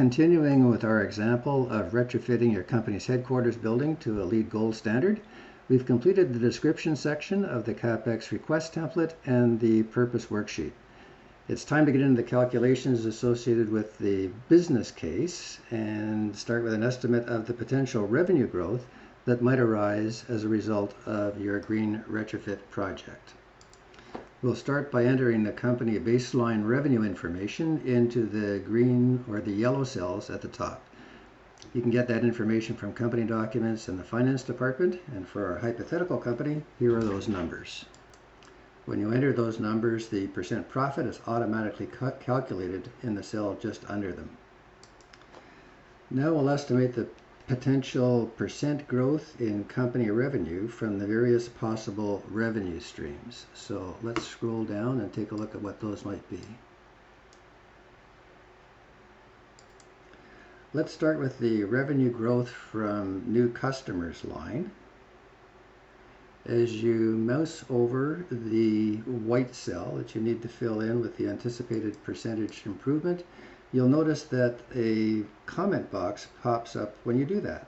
Continuing with our example of retrofitting your company's headquarters building to a LEED Gold standard, we've completed the description section of the CapEx request template and the purpose worksheet. It's time to get into the calculations associated with the business case and start with an estimate of the potential revenue growth that might arise as a result of your green retrofit project. We'll start by entering the company baseline revenue information into the green or the yellow cells at the top. You can get that information from company documents in the finance department, and for our hypothetical company, here are those numbers. When you enter those numbers, the percent profit is automatically calculated in the cell just under them. Now we'll estimate the potential percent growth in company revenue from the various possible revenue streams. So let's scroll down and take a look at what those might be. Let's start with the revenue growth from new customers line. As you mouse over the white cell that you need to fill in with the anticipated percentage improvement, you'll notice that a comment box pops up when you do that.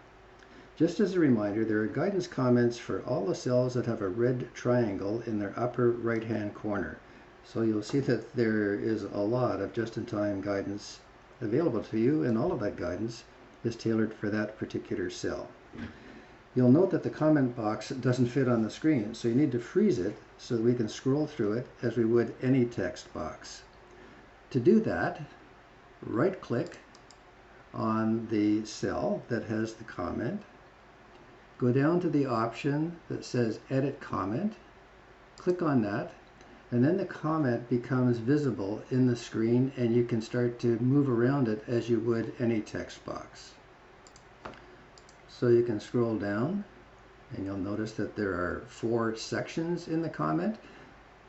Just as a reminder, there are guidance comments for all the cells that have a red triangle in their upper right-hand corner. So you'll see that there is a lot of just-in-time guidance available to you, and all of that guidance is tailored for that particular cell. You'll note that the comment box doesn't fit on the screen, so you need to freeze it so that we can scroll through it as we would any text box. To do that, right-click on the cell that has the comment, go down to the option that says Edit Comment, click on that, and then the comment becomes visible in the screen and you can start to move around it as you would any text box. So you can scroll down and you'll notice that there are 4 sections in the comment: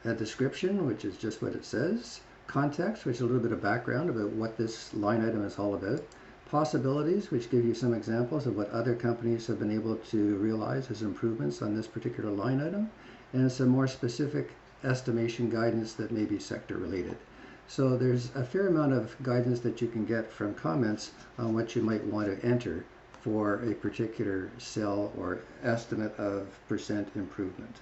a description, which is just what it says; context, which is a little bit of background about what this line item is all about; possibilities, which give you some examples of what other companies have been able to realize as improvements on this particular line item; and some more specific estimation guidance that may be sector related. So there's a fair amount of guidance that you can get from comments on what you might want to enter for a particular cell or estimate of percent improvement.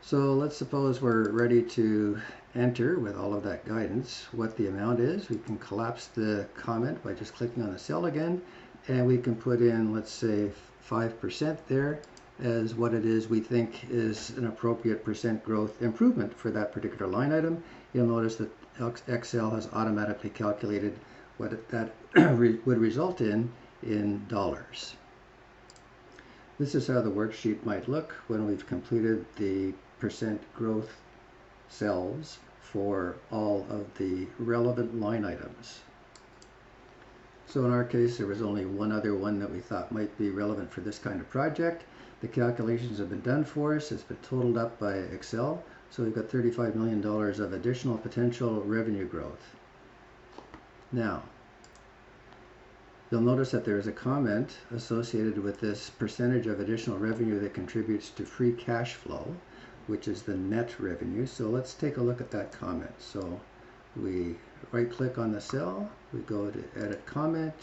So let's suppose we're ready to enter, with all of that guidance, what the amount is. We can collapse the comment by just clicking on the cell again, and we can put in, let's say, 5% there as what it is we think is an appropriate percent growth improvement for that particular line item. You'll notice that Excel has automatically calculated what that would result in dollars. This is how the worksheet might look when we've completed the percent growth cells for all of the relevant line items. So in our case, there was only one other one that we thought might be relevant for this kind of project. The calculations have been done for us. It's been totaled up by Excel. So we've got $35 million of additional potential revenue growth. Now, you'll notice that there is a comment associated with this percentage of additional revenue that contributes to free cash flow, which is the net revenue. So let's take a look at that comment. So we right-click on the cell, we go to Edit Comment,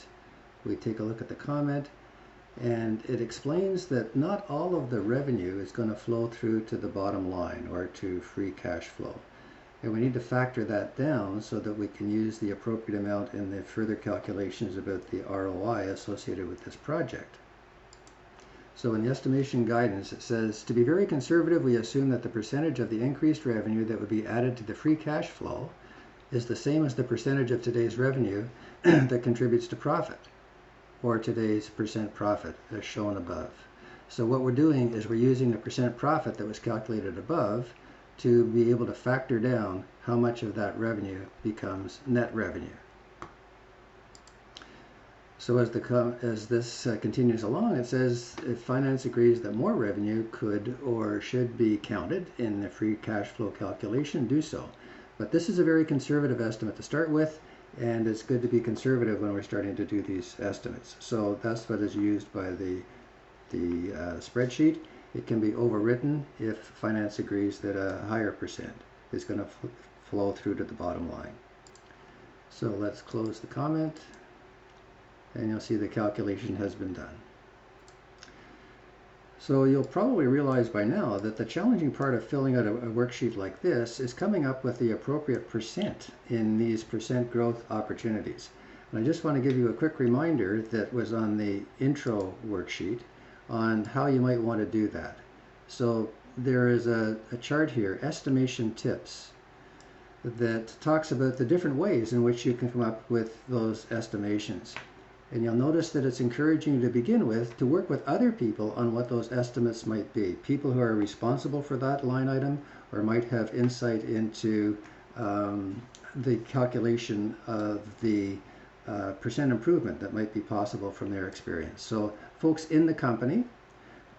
we take a look at the comment, and it explains that not all of the revenue is going to flow through to the bottom line or to free cash flow. And we need to factor that down so that we can use the appropriate amount in the further calculations about the ROI associated with this project. So in the estimation guidance, it says, to be very conservative, we assume that the percentage of the increased revenue that would be added to the free cash flow is the same as the percentage of today's revenue that contributes to profit, or today's percent profit as shown above. So what we're doing is we're using the percent profit that was calculated above to be able to factor down how much of that revenue becomes net revenue. So as this continues along, it says if finance agrees that more revenue could or should be counted in the free cash flow calculation, do so. But this is a very conservative estimate to start with, and it's good to be conservative when we're starting to do these estimates. So that's what is used by the spreadsheet. It can be overwritten if finance agrees that a higher percent is going to flow through to the bottom line. So let's close the comment, and you'll see the calculation has been done. So you'll probably realize by now that the challenging part of filling out a worksheet like this is coming up with the appropriate percent in these percent growth opportunities. And I just want to give you a quick reminder that was on the intro worksheet on how you might want to do that. So there is a chart here, estimation tips, that talks about the different ways in which you can come up with those estimations. And you'll notice that it's encouraging you to begin with to work with other people on what those estimates might be. People who are responsible for that line item or might have insight into the calculation of the percent improvement that might be possible from their experience. So folks in the company,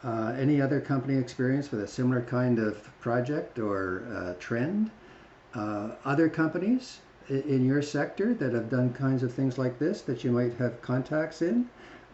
any other company experience with a similar kind of project or trend, other companies in your sector that have done kinds of things like this that you might have contacts in,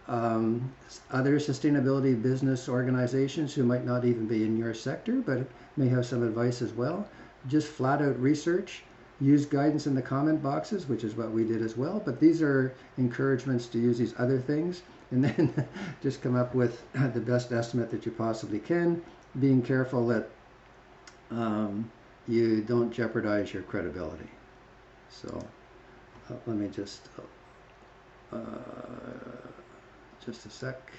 other sustainability business organizations who might not even be in your sector but may have some advice as well. Just flat out research, use guidance in the comment boxes, which is what we did as well, but these are encouragements to use these other things, and then just come up with the best estimate that you possibly can, being careful that you don't jeopardize your credibility. So let me just a sec.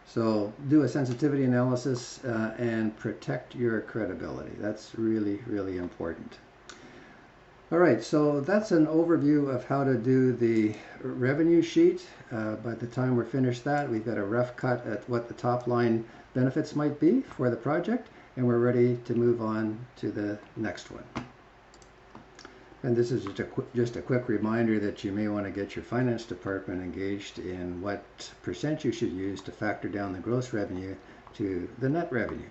So do a sensitivity analysis and protect your credibility. That's really, really important. All right, so that's an overview of how to do the revenue sheet. By the time we're finished that, we've got a rough cut at what the top line benefits might be for the project, and we're ready to move on to the next one. And this is just a quick reminder that you may want to get your finance department engaged in what percent you should use to factor down the gross revenue to the net revenue.